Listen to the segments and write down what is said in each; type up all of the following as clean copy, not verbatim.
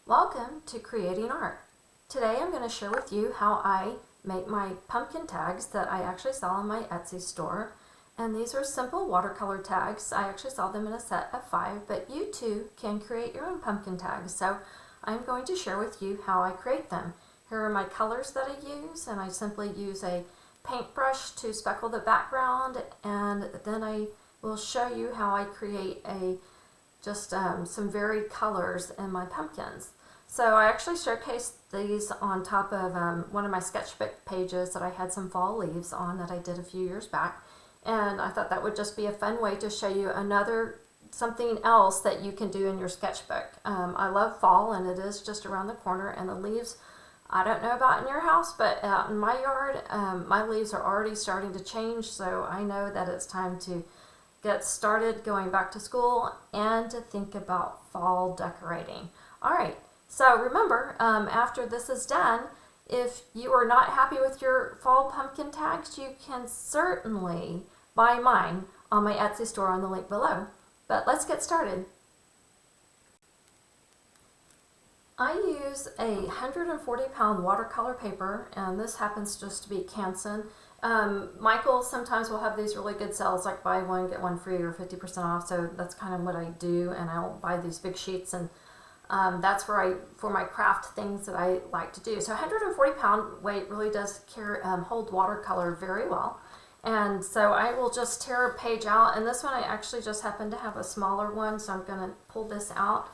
Welcome to Creating Art. Today I'm going to share with you how I make my pumpkin tags that I actually sell on my Etsy store. And these are simple watercolor tags. I actually sell them in a set of 5, but you too can create your own pumpkin tags. So I'm going to share with you how I create them. Here are my colors that I use, and I simply use a paintbrush to speckle the background, and then I will show you how I create some varied colors in my pumpkins. So I actually showcased these on top of one of my sketchbook pages that I had some fall leaves on that I did a few years back, and I thought that would just be a fun way to show you something else that you can do in your sketchbook. I love fall, and it is just around the corner, and the leaves, I don't know about in your house, but out in my yard, my leaves are already starting to change, so I know that it's time to get started going back to school and to think about fall decorating. All right, so remember, after this is done, if you are not happy with your fall pumpkin tags, you can certainly buy mine on my Etsy store on the link below. But let's get started. I use a 140-pound watercolor paper, and this happens just to be Canson. Michael sometimes will have these really good sales, like buy one, get one free or 50% off, so that's kind of what I do, and I'll buy these big sheets, and that's for my craft things that I like to do. So 140-pound weight really does hold watercolor very well. And so I will just tear a page out, and this one I actually just happen to have a smaller one, so I'm going to pull this out.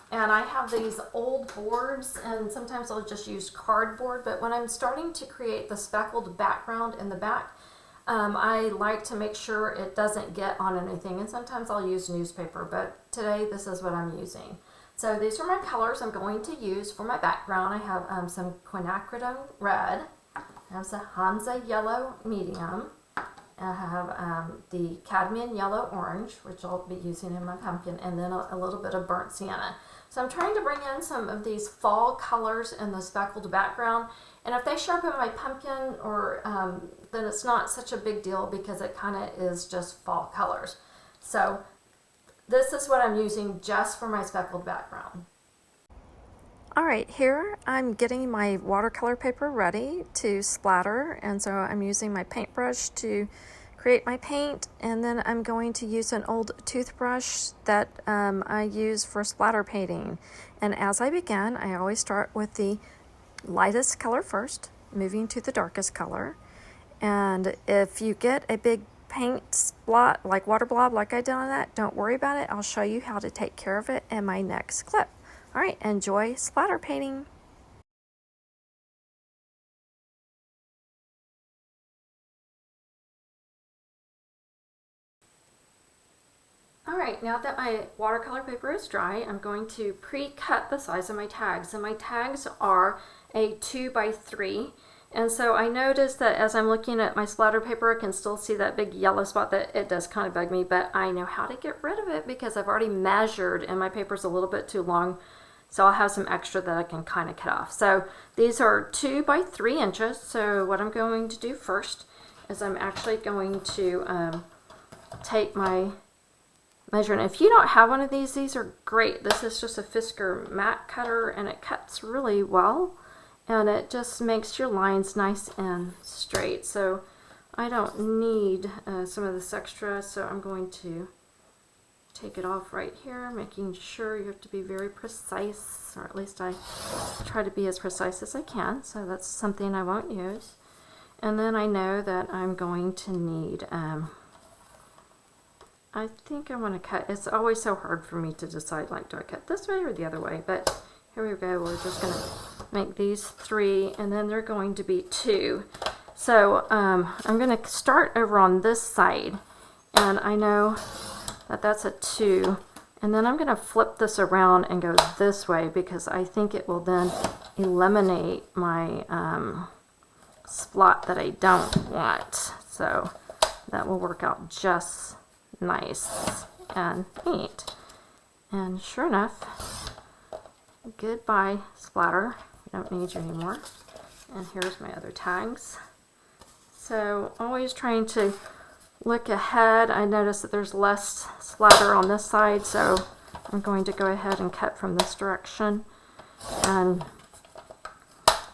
And I have these old boards, and sometimes I'll just use cardboard, but when I'm starting to create the speckled background in the back, I like to make sure it doesn't get on anything, and sometimes I'll use newspaper, but today this is what I'm using. So these are my colors I'm going to use for my background. I have some quinacridone red, I have some Hansa yellow medium, I have the cadmium yellow orange, which I'll be using in my pumpkin, and then a little bit of burnt sienna. So I'm trying to bring in some of these fall colors in the speckled background, and if they show up in my pumpkin, then it's not such a big deal because it kind of is just fall colors. So this is what I'm using just for my speckled background. Alright, here I'm getting my watercolor paper ready to splatter, and so I'm using my paintbrush to create my paint, and then I'm going to use an old toothbrush that I use for splatter painting. And as I begin, I always start with the lightest color first, moving to the darkest color. And if you get a big paint spot, like water blob like I did on that, don't worry about it. I'll show you how to take care of it in my next clip. All right, enjoy splatter painting. All right, now that my watercolor paper is dry, I'm going to pre-cut the size of my tags. And my tags are a 2x3. And so I noticed that as I'm looking at my splatter paper, I can still see that big yellow spot that it does kind of bug me, but I know how to get rid of it because I've already measured, and my paper's a little bit too long. So I'll have some extra that I can kind of cut off. So these are 2x3 inches. So what I'm going to do first is I'm actually going to take my measuring. If you don't have one of these are great. This is just a Fisker mat cutter, and it cuts really well, and it just makes your lines nice and straight. So I don't need some of this extra, so I'm going to take it off right here, making sure you have to be very precise, or at least I try to be as precise as I can, so that's something I won't use. And then I know that I'm going to need I think I want to cut. It's always so hard for me to decide, like, do I cut this way or the other way? But here we go. We're just going to make these 3, and then they're going to be 2. So I'm going to start over on this side, and I know that that's a 2. And then I'm going to flip this around and go this way because I think it will then eliminate my spot that I don't want. So that will work out just nice and neat. And sure enough, goodbye splatter, I don't need you anymore. And here's my other tags. So always trying to look ahead. I notice that there's less splatter on this side, so I'm going to go ahead and cut from this direction. And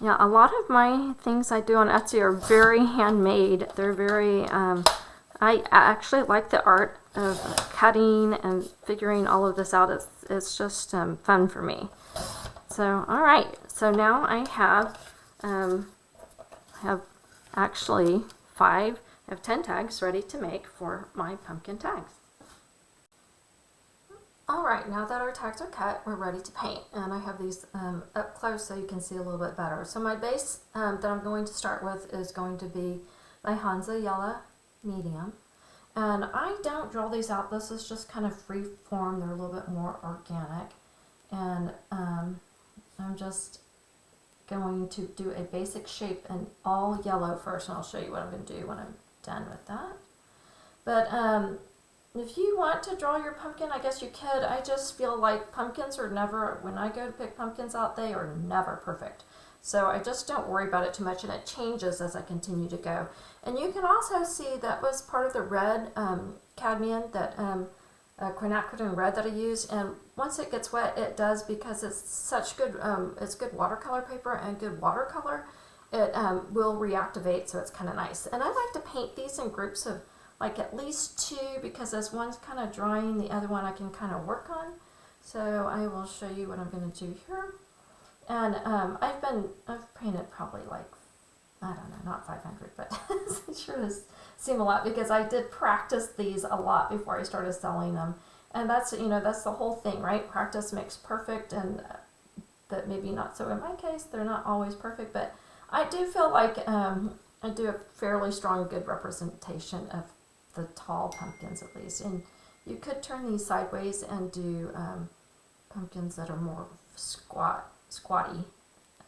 yeah, a lot of my things I do on Etsy are very handmade. They're very, I actually like the art of cutting and figuring all of this out. It's just fun for me. So, all right. So now I have actually I have 10 tags ready to make for my pumpkin tags. Alright, now that our tags are cut, we're ready to paint. And I have these up close so you can see a little bit better. So my base that I'm going to start with is going to be my Hansa Yellow Medium. And I don't draw these out. This is just kind of free form. They're a little bit more organic. And I'm just going to do a basic shape in all yellow first, and I'll show you what I'm going to do when I'm done with that. But if you want to draw your pumpkin, I guess you could. I just feel like pumpkins are never, when I go to pick pumpkins out, they are never perfect. So I just don't worry about it too much, and it changes as I continue to go. And you can also see that was part of the red cadmium, that quinacridone red that I used. And once it gets wet, it does, because it's such good, it's good watercolor paper and good watercolor, it will reactivate, so it's kind of nice. And I like to paint these in groups of like at least 2, because as one's kind of drying, the other one I can kind of work on. So I will show you what I'm going to do here. And I've painted probably like, I don't know, not 500, but it sure does seem a lot, because I did practice these a lot before I started selling them. And that's, you know, that's the whole thing, right? Practice makes perfect, and that maybe not so in my case. They're not always perfect, but I do feel like I do a fairly strong, good representation of the tall pumpkins at least. And you could turn these sideways and do pumpkins that are more squatty.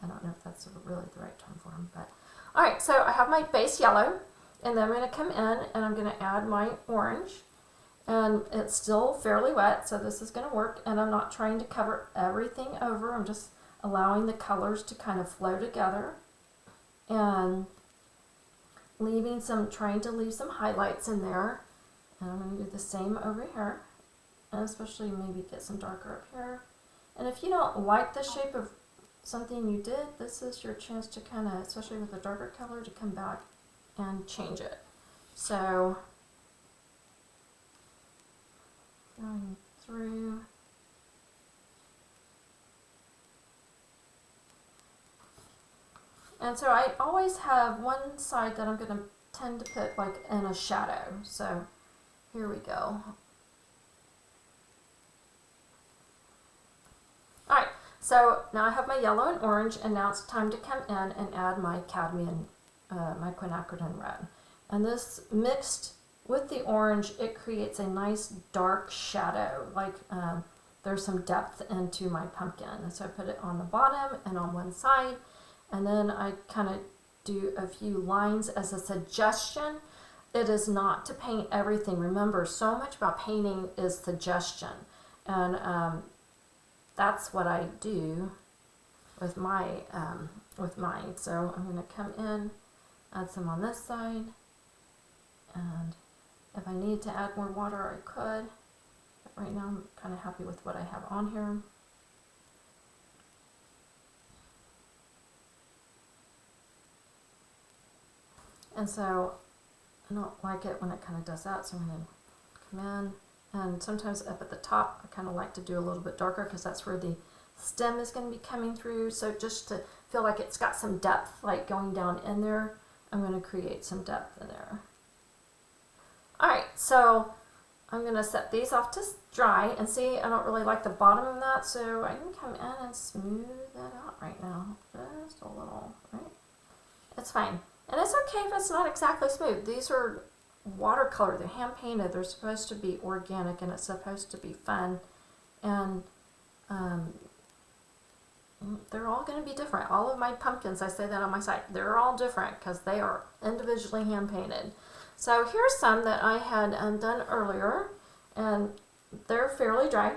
I don't know if that's really the right term for them, but all right. So I have my base yellow, and then I'm going to come in and I'm going to add my orange, and it's still fairly wet, so this is going to work. And I'm not trying to cover everything over. I'm just allowing the colors to kind of flow together, and trying to leave some highlights in there. And I'm going to do the same over here, and especially maybe get some darker up here. And if you don't like the shape of something you did, this is your chance to kind of, especially with a darker color, to come back and change it. So going through. And so I always have one side that I'm going to tend to put like in a shadow. So here we go. Alright, so now I have my yellow and orange, and now it's time to come in and add my cadmium, my quinacridone red. And this mixed with the orange, it creates a nice dark shadow, like there's some depth into my pumpkin. And so I put it on the bottom and on one side. And then I kind of do a few lines as a suggestion. It is not to paint everything. Remember, so much about painting is suggestion. And that's what I do with my with mine. So I'm going to come in, add some on this side. And if I need to add more water, I could. But right now I'm kind of happy with what I have on here. And so I don't like it when it kind of does that, so I'm going to come in, and sometimes up at the top I kind of like to do a little bit darker, because that's where the stem is going to be coming through. So just to feel like it's got some depth, like going down in there, I'm going to create some depth in there. Alright, so I'm going to set these off to dry, and see, I don't really like the bottom of that, so I can come in and smooth that out right now, just a little, right? It's fine. And it's okay if it's not exactly smooth. These are watercolor, they're hand painted, they're supposed to be organic, and it's supposed to be fun. And they're all going to be different. All of my pumpkins, I say that on my site, they're all different because they are individually hand painted. So here's some that I had done earlier, and they're fairly dry.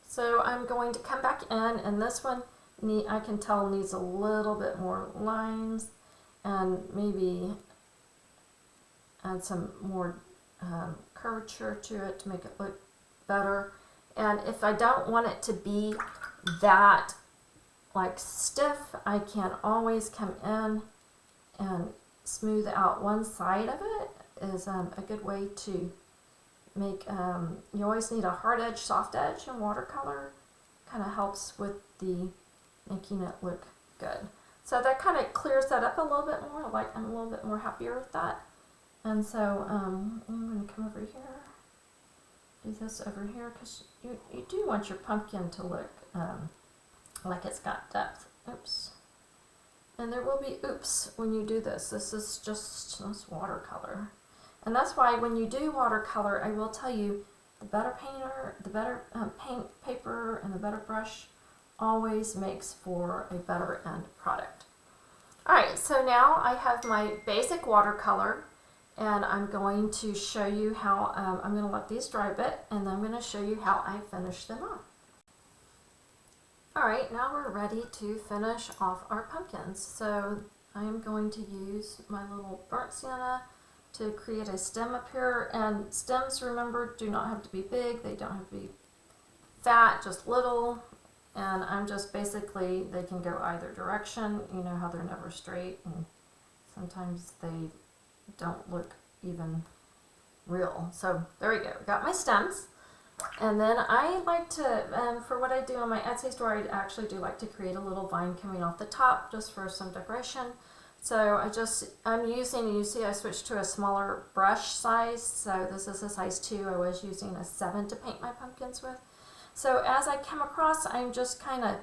So I'm going to come back in, and this one I can tell needs a little bit more lines, and maybe add some more curvature to it to make it look better. And if I don't want it to be that like stiff, I can always come in and smooth out one side of it. Is a good way to make, you always need a hard edge, soft edge in watercolor. Kind of helps with the making it look good. So that kind of clears that up a little bit more. Like, I'm a little bit more happier with that. And so I'm going to come over here, do this over here, because you do want your pumpkin to look like it's got depth. Oops. And there will be oops when you do this. This is just this watercolor. And that's why when you do watercolor, I will tell you, the better painter, the better paint paper, and the better brush always makes for a better end product. Alright, so now I have my basic watercolor, and I'm going to show you how, I'm going to let these dry a bit, and then I'm going to show you how I finish them off. Alright, now we're ready to finish off our pumpkins. So I'm going to use my little burnt sienna to create a stem up here, and stems, remember, do not have to be big, they don't have to be fat, just little, and I'm just basically, they can go either direction. You know how they're never straight, and sometimes they don't look even real. So there we go, got my stems. And then I like to, for what I do on my Etsy store, I actually do like to create a little vine coming off the top just for some decoration. So I'm using, you see I switched to a smaller brush size. So this is a size 2. I was using a 7 to paint my pumpkins with. So as I come across, I'm just kind of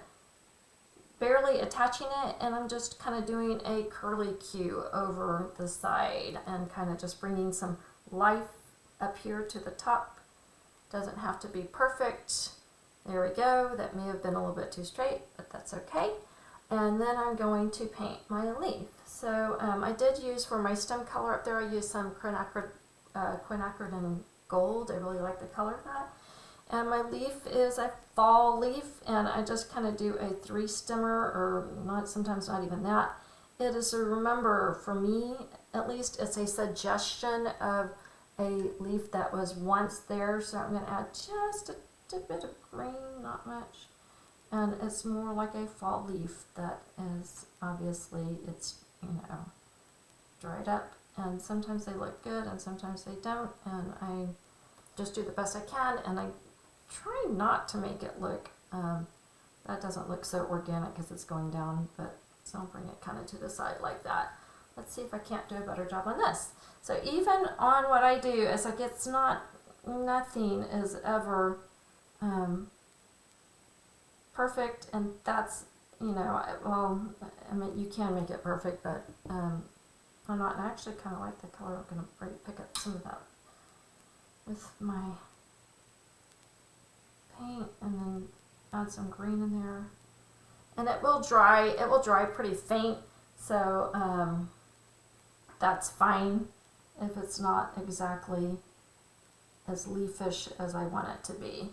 barely attaching it, and I'm just kind of doing a curly Q over the side and kind of just bringing some life up here to the top. Doesn't have to be perfect. There we go. That may have been a little bit too straight, but that's okay. And then I'm going to paint my leaf. So I did use, for my stem color up there, I used some quinacridone gold. I really like the color of that. And my leaf is a fall leaf, and I just kind of do a 3 stemmer, or not, sometimes not even that. It is, remember, for me at least, it's a suggestion of a leaf that was once there. So I'm going to add just a bit of green, not much. And it's more like a fall leaf that is, obviously, it's, you know, dried up. And sometimes they look good and sometimes they don't. And I just do the best I can. And I try not to make it look, that doesn't look so organic because it's going down. But so I'll bring it kind of to the side like that. Let's see if I can't do a better job on this. So even on what I do, it's like it's not, nothing is ever perfect, and that's, you know, well, I mean, you can make it perfect, but I'm not. And I actually kind of like the color. I'm going to pick up some of that with my paint, and then add some green in there. And it will dry pretty faint, so that's fine if it's not exactly as leafish as I want it to be.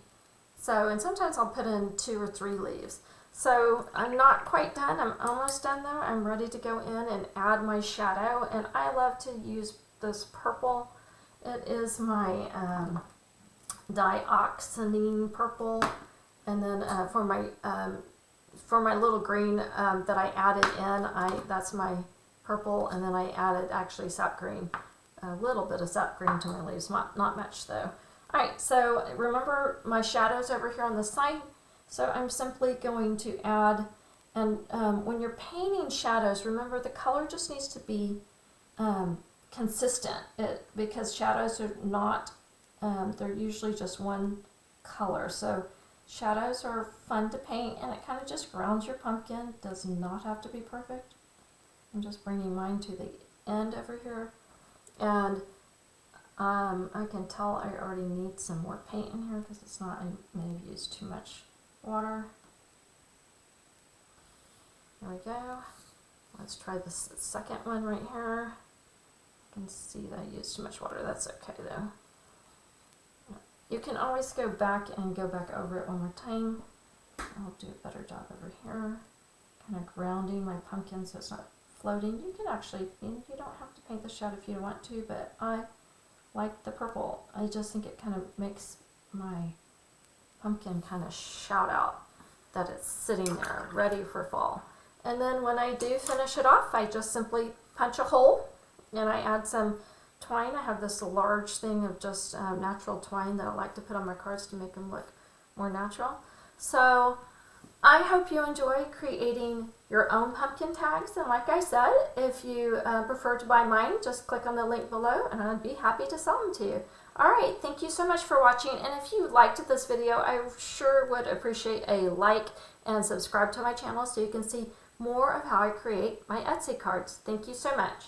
So, and sometimes I'll put in 2 or 3 leaves. So I'm not quite done. I'm almost done though. I'm ready to go in and add my shadow, and I love to use this purple. It is my dioxazine purple, and then for my little green that I added in, that's my purple, and then I added actually sap green, a little bit of sap green to my leaves, not much though. Alright, so remember my shadows over here on the side, so I'm simply going to add, and when you're painting shadows, remember the color just needs to be consistent, because shadows are not, they're usually just one color. So shadows are fun to paint, and it kind of just grounds your pumpkin. Does not have to be perfect. I'm just bringing mine to the end over here, and I can tell I already need some more paint in here because it's not, I may have used too much water. There we go. Let's try this second one right here. I can see that I used too much water. That's okay though. You can always go back and go back over it one more time. I'll do a better job over here. Kind of grounding my pumpkin so it's not floating. You can actually, you don't have to paint the shadow if you don't want to, but I like the purple. I just think it kind of makes my pumpkin kind of shout out. that it's sitting there ready for fall. And then when I do finish it off, I just simply punch a hole and I add some twine. I have this large thing of just natural twine that I like to put on my cards to make them look more natural. So I hope you enjoy creating your own pumpkin tags. And like I said, if you prefer to buy mine, just click on the link below and I'd be happy to sell them to you. Alright, thank you so much for watching, and if you liked this video, I sure would appreciate a like and subscribe to my channel so you can see more of how I create my Etsy cards. Thank you so much.